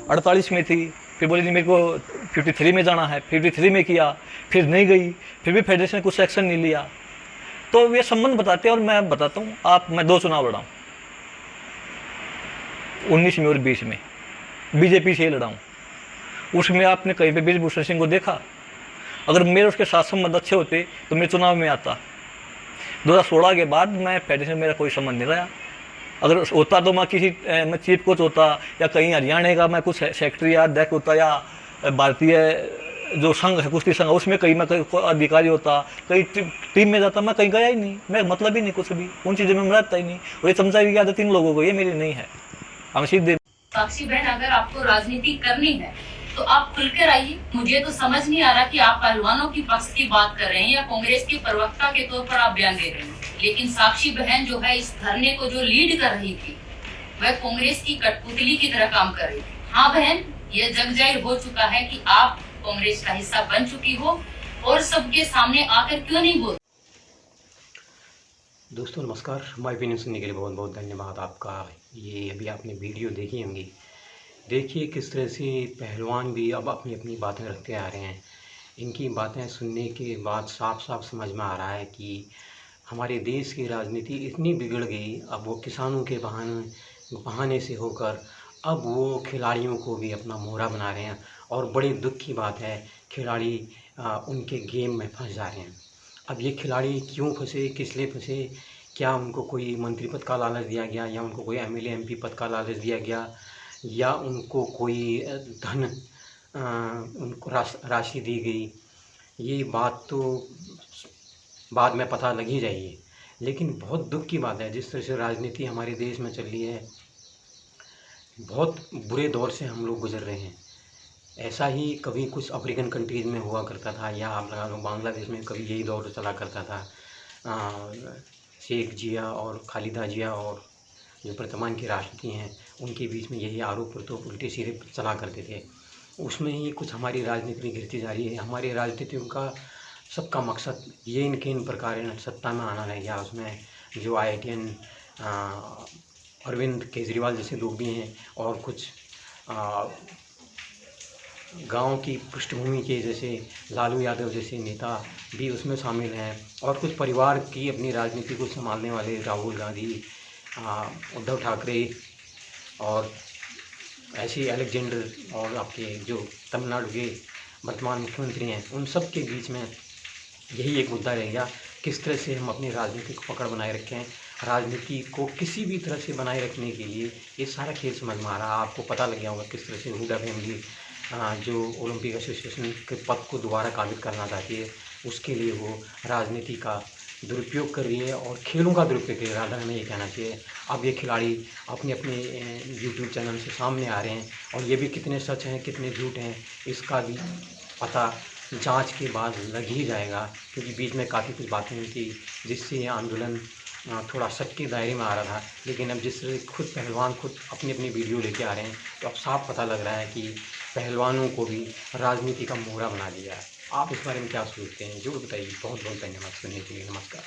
48 में थी, फिर बोली नहीं मेरे को 53 में जाना है, 53 में किया, फिर नहीं गई, फिर भी फेडरेशन ने कुछ एक्शन नहीं लिया। तो ये संबंध बताते हैं और मैं बताता हूँ। मैं 2 चुनाव लड़ा हूँ, 19 में और 20 में बीजेपी से ही लड़ा हूँ। उसमें आपने कहीं पे ब्रिजभूषण सिंह को देखा? अगर मेरे उसके साथ संबंध अच्छे होते तो मैं चुनाव में आता। 2016 के बाद मैं फेडरेशन, मेरा कोई संबंध नहीं रहा। अगर होता तो मैं चीफ कोच होता, या कहीं हरियाणा का मैं कुछ सेक्रेटरी या अध्यक्ष होता, या भारतीय जो संघ है कुश्ती संघ, उसमें कहीं मैं कहीं अधिकारी होता, कहीं टीम में जाता। मैं कहीं गया ही नहीं, मैं मतलब ही नहीं कुछ भी, उन चीज़ों में रहता ही नहीं। और ये चमचाई की आदत इन लोगों को, ये मेरी नहीं है। हम सीधे। साक्षी बहन, अगर आपको राजनीति करनी है तो आप खुलकर आइए। मुझे तो समझ नहीं आ रहा कि आप पहलवानों की पक्ष की बात कर रहे हैं या कांग्रेस के प्रवक्ता के तौर पर आप बयान दे रहे हैं। लेकिन साक्षी बहन जो है, इस धरने को जो लीड कर रही थी, वह कांग्रेस की कठपुतली की तरह काम कर रही थी। हाँ बहन, यह जग जाहिर हो चुका है कि आप कांग्रेस का हिस्सा बन चुकी हो और सबके सामने आकर क्यों नहीं बोल। दोस्तों नमस्कार, माय ओपिनियन सुनने के लिए बहुत बहुत धन्यवाद आपका। ये अभी आपने वीडियो देखी होंगी। देखिए किस तरह से पहलवान भी अब अपनी अपनी बातें रखते आ रहे हैं। इनकी बातें सुनने के बाद साफ साफ समझ में आ रहा है कि हमारे देश की राजनीति इतनी बिगड़ गई। अब वो किसानों के बहाने से होकर अब वो खिलाड़ियों को भी अपना मोहरा बना रहे हैं। और बड़े दुख की बात है, खिलाड़ी उनके गेम में फंस जा रहे हैं। अब ये खिलाड़ी क्यों फंसे, किस लिए फंसे? क्या उनको कोई मंत्री पद का लालच दिया गया, या उनको कोई एमएलए एमपी पद का लालच दिया गया, या उनको कोई धन उनको राशि दी गई? ये बात तो बाद में पता लग ही जाएगी। लेकिन बहुत दुख की बात है जिस तरह से राजनीति हमारे देश में चल रही है। बहुत बुरे दौर से हम लोग गुजर रहे हैं। ऐसा ही कभी कुछ अफ्रीकन कंट्रीज़ में हुआ करता था, या आप लगा लो बांग्लादेश में कभी यही दौर चला करता था। शेख जिया और खालिदा जिया और जो वर्तमान के राष्ट्रपति हैं, उनके बीच में यही आरोप प्रत्यारोप उल्टे सीधे चला करते थे। उसमें ही कुछ हमारी राजनीति में गिरती जा रही है। हमारे राजनीतियों का सबका मकसद ये इनके इन प्रकार सत्ता में आना रह गया। उसमें जो IITN अरविंद केजरीवाल जैसे लोग भी हैं, और कुछ गांव की पृष्ठभूमि के जैसे लालू यादव जैसे नेता भी उसमें शामिल हैं, और कुछ परिवार की अपनी राजनीति को संभालने वाले राहुल गांधी, उद्धव ठाकरे, और ऐसे अलेक्जेंडर, और आपके जो तमिलनाडु के वर्तमान मुख्यमंत्री हैं, उन सब के बीच में यही एक मुद्दा रह गया, किस तरह से हम अपनी राजनीति को पकड़ बनाए रखें। राजनीति को किसी भी तरह से बनाए रखने के लिए ये सारा खेल समझ में आ रहा है। आपको पता लग गया होगा किस तरह से हुडा फैमिली जो ओलंपिक एसोसिएशन के पद को दोबारा काबिज करना चाहती है, उसके लिए वो राजनीति का दुरुपयोग कर रही है और खेलों का दुरुपयोग कर रही है। राधा हमें ये कहना चाहिए। अब ये खिलाड़ी अपने अपने यूट्यूब चैनल से सामने आ रहे हैं, और ये भी कितने सच हैं कितने झूठ हैं इसका भी पता जांच के बाद लग ही जाएगा। क्योंकि बीच में काफ़ी कुछ बातें हुई थी जिससे ये आंदोलन थोड़ा शक के दायरे में आ रहा था। लेकिन अब जिस खुद पहलवान खुद अपनी अपनी वीडियो लेके आ रहे हैं, तो अब साफ पता लग रहा है कि पहलवानों को भी राजनीति का मोहरा बना दिया है। आप इस बारे में क्या सोचते हैं, जो बताइए। बहुत बहुत धन्यवाद सुनने के लिए। नमस्कार।